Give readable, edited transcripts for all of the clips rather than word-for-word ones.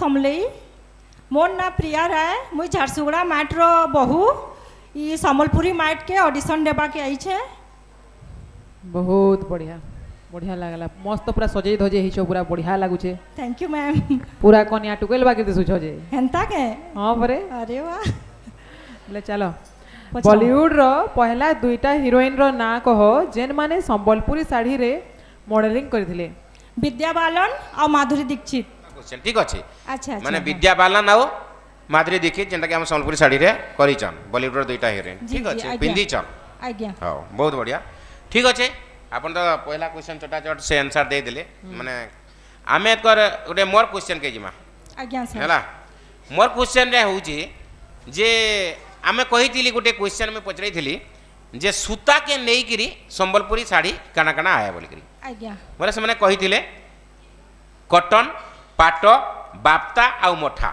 समलई मोर ना प्रिया राय मुई झारसुगुड़ा माट रो बहु ई सम्बलपुरी माट के ऑडिशन देबा के आई छे। बहुत बढ़िया बढ़िया लागला मस्त पूरा सजई धजे हिचो पूरा बढ़िया लागुचे। Thank you ma'am. पूरा कन्या टुकेल बाकी दिसुछ जे हेंता के हां बरे अरे वाह ले चलो बॉलीवुड रो पहला दुईटा हीरोइन रो ना कहो जेन माने संबलपुरी साड़ी रे मॉडलिंग करथिले। विद्या बालन और माधुरी दीक्षित। क्वेश्चन ठीक अछि। अच्छा माने विद्या बालन और माधुरी दीक्षित जेंटा के हम संबलपुरी साड़ी रे करी छन बॉलीवुड रो दुईटा हीरोइन ठीक अछि पिंदी छन। आज्ञा हां बहुत बढ़िया ठीक अछि। अपन तो पहला क्वेश्चन चटाचट से आंसर दे दिले माने आमे कर गोटे मोर क्वेश्चन के जिमा आज्ञा सर हैला मोर क्वेश्चन रे होउची जे आमे कहिथिली गोटे क्वेश्चन में पचरैथिली जे सूता के नेई करी संबलपुरी साड़ी काना काना आया बोल करी आज्ञा बोले से माने कहिथिले कॉटन पाट बाप्ता आ मोठा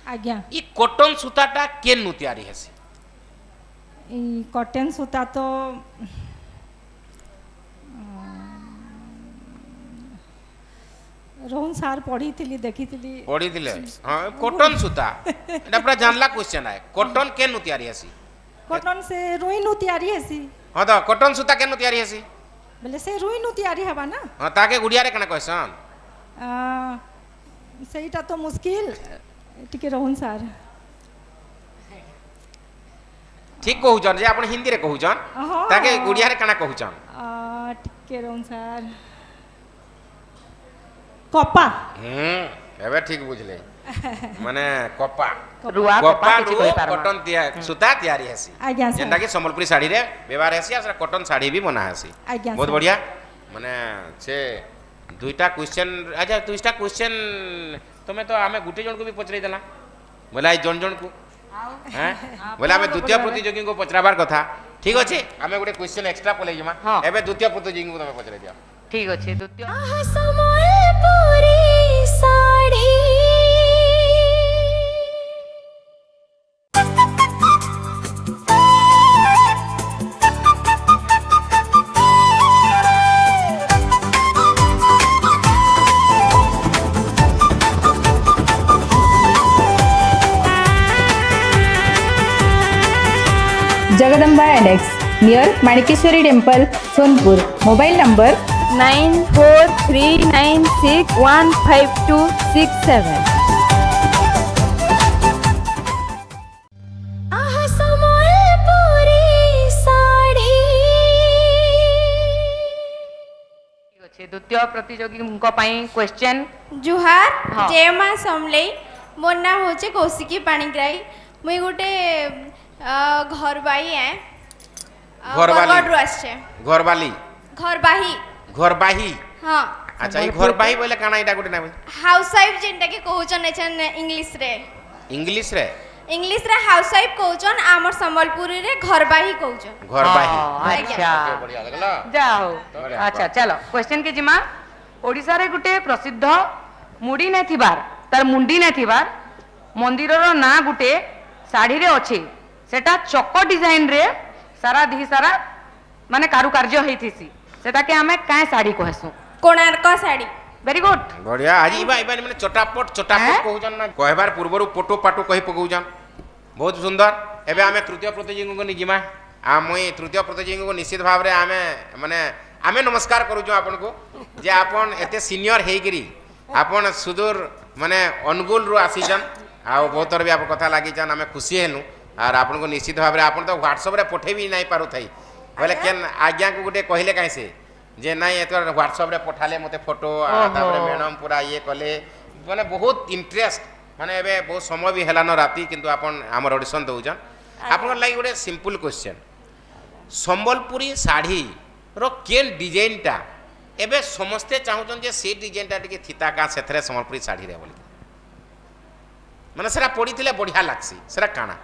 आज्ञा ई कॉटन सूताटा केनु तयारी हेसी। ई कॉटन सूता तो रोहन सार पढ़ी थी देखी थी पढ़ी थिले हां कॉटन सूता एटा पूरा जानला क्वेश्चन है कॉटन केनु तयारी हेसी। कॉटन से रुई नु तयारी हेसी। हां तो कॉटन सूता केनु तयारी हेसी बोले से रुई नु तयारी हबा ना। हां ताके गुड़िया रे कना कहसन सेटा तो मुश्किल टिके रोहन सार ठीक कहूचन जे आपण हिंदी रे कहूचन ताके गुड़िया रे कना कहूचन टिके रोहन सार कपा एबे ठीक बुझले माने कपा रुआ कपा किछि कहि पारमा कॉटन सूता तयारी हेसी आज्ञा सर जेंटा कि संबलपुरी साड़ी रे व्यवहार हेसी आ कॉटन साड़ी भी बना हेसी आज्ञा बहुत सर। बढ़िया माने से दुईटा क्वेश्चन अच्छा दुईटा क्वेश्चन तमे तो आमे गुटे जन को भी पचरै देला बोला आई जन जन को हैं बोला आमे द्वितीय प्रतियोगी को पचराबार कथा ठीक अछि आमे गुटे क्वेश्चन एक्स्ट्रा पले जमा हाँ। एबे द्वितीय प्रतियोगी को तमे पचरै दिया ठीक अछि द्वितीय Sambalpuri sari Jagdamba annex near Manikeshwari temple Sonpur mobile number 9439615267। Sambalpuri sari ठीक अछि द्वितीय प्रतियोगी को पई क्वेश्चन जुहार हाँ। जय माँ समलई मोर ना होचे कौशिकी पाणिग्राही मुई गोटे घरबाई है बरगढ़ आछे घरवाली घरबाही घरबाही हाँ अच्छा ई घरबाही बोले काना इटा गुटे ना हाउस वाइफ जेंटा के कहउचन एछन इंग्लिश रे इंग्लिश रे हाउस वाइफ कहउचन आमर संबलपुरी रे घरबाही कहउचन घरबाही अच्छा बढ़िया लगला जाओ बढ़िया, अच्छा चलो क्वेश्चन के जिमा ओडिसा रे गुटे प्रसिद्ध मुडी नै थिबार तार मुंडी नै थिबार मंदिर रो ना गुटे साड़ी रे अछि सेटा चक डिजाइन रे सारा धी सारा माने कारुकार्य हेतिसी सेटा के हमें काय साड़ी कहसु कोणार्क साड़ी वेरी गुड बढ़िया आज इबा माने चटापट कहउजन ना कहबार पूर्वरु पोटो पाटो कहि पकउजन बहुत सुंदर एबे आमे तृतीय प्रतियोगी को निजिमा आ मुई तृतीय प्रतियोगी को निश्चित भाव रे आमे नमस्कार करूजो आपन को जे आपन एते सीनियर हेगिरी आपन सुदूर माने अनुगुल रु आसीजन आ बहुत तरह भी आप कथा लागि जन आमे खुशी हेनु और आपन को निश्चित भाव रे आपन तो व्हाट्सएप रे पठे भी नहीं पारु थई बोले केन आज्ञा को गुटे कहले काई से जे नहीं एतर व्हाट्सएप रे पठाले मते फोटो तापर मैडम पूरा ये कले माने बहुत इंटरेस्ट माने एबे बहुत समय भी हेलानो राती किंतु आपन हमर ऑडिशन दउजन आपन लागि गुटे सिंपल क्वेश्चन संबलपुरी साड़ी रो केन डिजाइन टा एबे समस्ते चाहुजन जे से डिजाइन टा टिके थिता का सेथरे संबलपुरी साड़ी रे बोली माने सेरा पड़ीथिले बढ़िया लागसी सेरा काना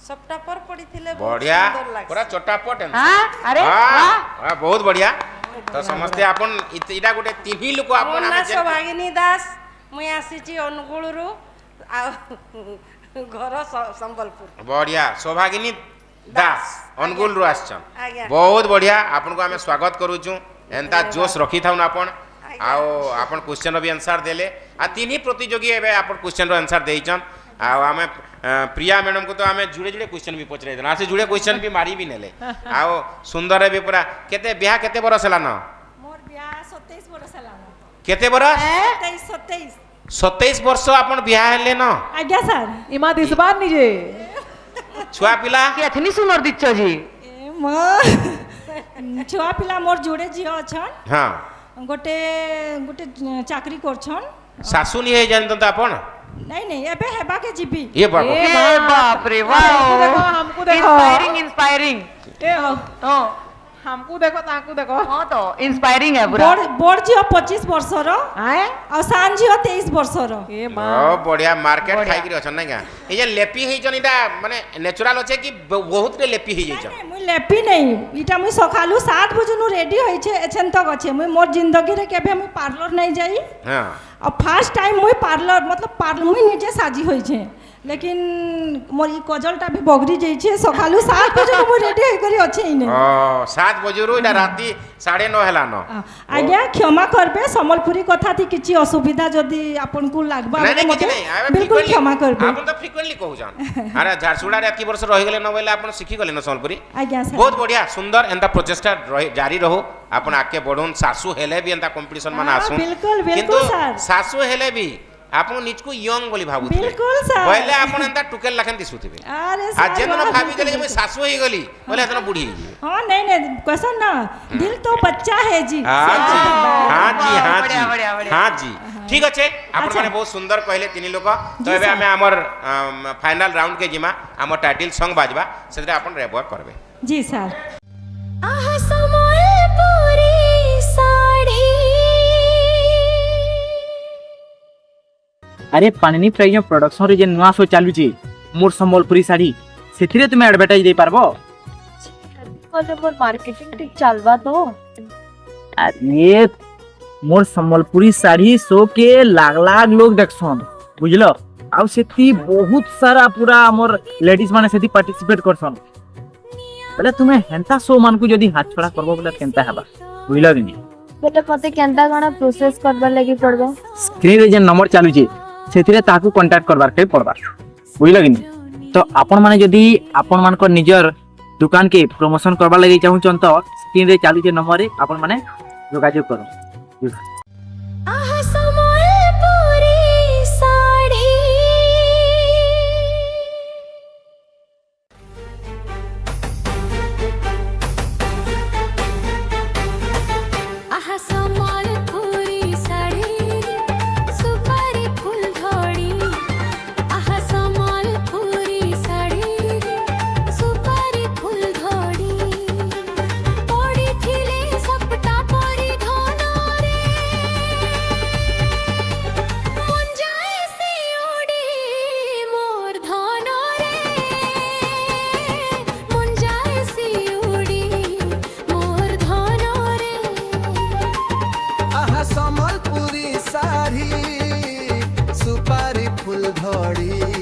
सबटा पर पड़ीथिले बढ़िया पूरा चटापट हां अरे वाह बहुत बढ़िया तो समस्ते आपन इटा गोटे तिनी लोक आपन ना सौभागिनी दास मुई आसीची अनुगुल रु घर संबलपुर बढ़िया सौभागिनी दास अनुगुल रु आछन आज्ञा। बहुत बढ़िया आपन को हमें स्वागत करूछु एंता जोश रखी थाउन आपन आओ आपण क्वेश्चन भी आंसर देले आ तीन ही प्रतियोगी एबे आपण क्वेश्चन रो आंसर देइछन आ हमें प्रिया मैडम को तो हमें जुड़े जुड़े क्वेश्चन भी पचरे देना से जुड़े क्वेश्चन भी मारी भी नेले आओ सुंदर भी पूरा केते बियाह केते बरस हला न मोर बियाह 27 बरस हला केते बरस 27 वर्ष आपण बियाह हेले न आज्ञा सर इमा दिसबार निजे छुआ पिला के एथनी सुनर दिच्छ जी छुआ पिला मोर जोड़े झियो अछन हां गोटे गोटे चाकरी करछन सासु नि हे जानत त आपण नहीं नहीं एबे हेबा के जीबी ये बाबा ए बाप रे हमको देखो इंस्पायरिंग इंस्पायरिंग ए हां हमको देखो ताकू देखो हां तो इंस्पायरिंग है पूरा बोर झियो 25 वर्ष रो आए और सान झियो 23 वर्ष रो ए मां ओ बढ़िया मार्केट खाई कि अछन नै का ए जे लेपी हे जन इटा माने नेचुरल अछि कि बहुत रे लेपी हे जैछ नहीं मुई लेपी नहीं इटा मुई सखालु 7 बजे नु रेडी होई छे एछन तक अछि मुई मोर जिंदगी रे केबे मुई पार्लर नहीं जाई हां और फर्स्ट टाइम मुई पार्लर मतलब पार्लर मुई निजे साजी होई छे लेकिन मोर ई कजलटा भी बगड़ी जाई छे सखालु 7 बजे मुई रेडी होई करी अछि इने ओ 7 बजे रो इटा राती 9:30 हला न आज्ञा क्षमा करबे समलपुरी कथा थी किछि असुविधा जदी आपन को लागबा नहीं नहीं किछ नहीं आबे बिल्कुल क्षमा करबे आपण तो फ्रीक्वेंटली कहू जान अरे झारसुड़ा रे एकी वर्ष रहि गेले न बोले आपण सिखि गेले न समलपुरी आज्ञा सर बहुत बढ़िया सुंदर एंता प्रचेष्टा जारी रहो आपण आके बढ़ोन सासु हेले भी एंता कंपटीशन माने आसु बिल्कुल बिल्कुल सर सासु हेले भी आपण निजको यंग बोली भाबुथिले बिल्कुल सर बोले आपण एंता टुकेल लखन दिसुथिबे अरे आ सर जेन भाबी गेले जे मैं सासु होई गली बोले एतना बुढ़ी होई जिवे हां नहीं नहीं क्वेश्चन ना दिल तो बच्चा है जी हां जी हां जी हां बढ़िया, बढ़िया, जी बढ़िया। हां जी ठीक अच्छे आपण माने बहुत सुंदर कहले तीन लोक तो एबे हमें हमर फाइनल राउंड के जिमा हमर टाइटल सॉन्ग बाजबा सेते आपण रेबवा करबे जी सर आहा संबलपुरी साड़ी अरे पानिनी प्राइज प्रोडक्शन रे जे नुआ शो चालू छी मोर संबलपुरी साड़ी सेथिरे तुमे एडवर्टाइज दे पारबो कले मोर मार्केटिंग ठीक चलबा तो अरे मोर संबलपुरी साड़ी शो के लाख लाख लोग देखसन बुझलो आउ सेती बहुत सारा पूरा मोर लेडीज माने सेती पार्टिसिपेट करसन बले तुमे हेंता शो मान को जदी हाथ छड़ा करबो बले केनता हबा बुझलो कि बेटा मते केनता गणा प्रोसेस करबा लागि पड़बो स्क्रीन रे जे नंबर चालू छी सेथिरे ताकू कांटेक्ट करबार के पड़बा बुझलो कि तो आपण माने जदी आपण मान को निजर दुकान के प्रमोशन करबा लागि चाहू छन तो स्क्रीन रे चालू जे नंबर रे आपण माने जोगाजोग करो आहा संबलपुरी साड़ी आहा संबलपुरी साड़ी सुपारी फूल धड़ी आहा संबलपुरी साड़ी सुपारी फूल धड़ी पड़ी थिले सपटा परिधान रे मन जाए से उड़ी मोर धन रे मन जाए से उड़ी मोर धन रे आहा संबलपुरी साड़ी सुपारी फूल धड़ी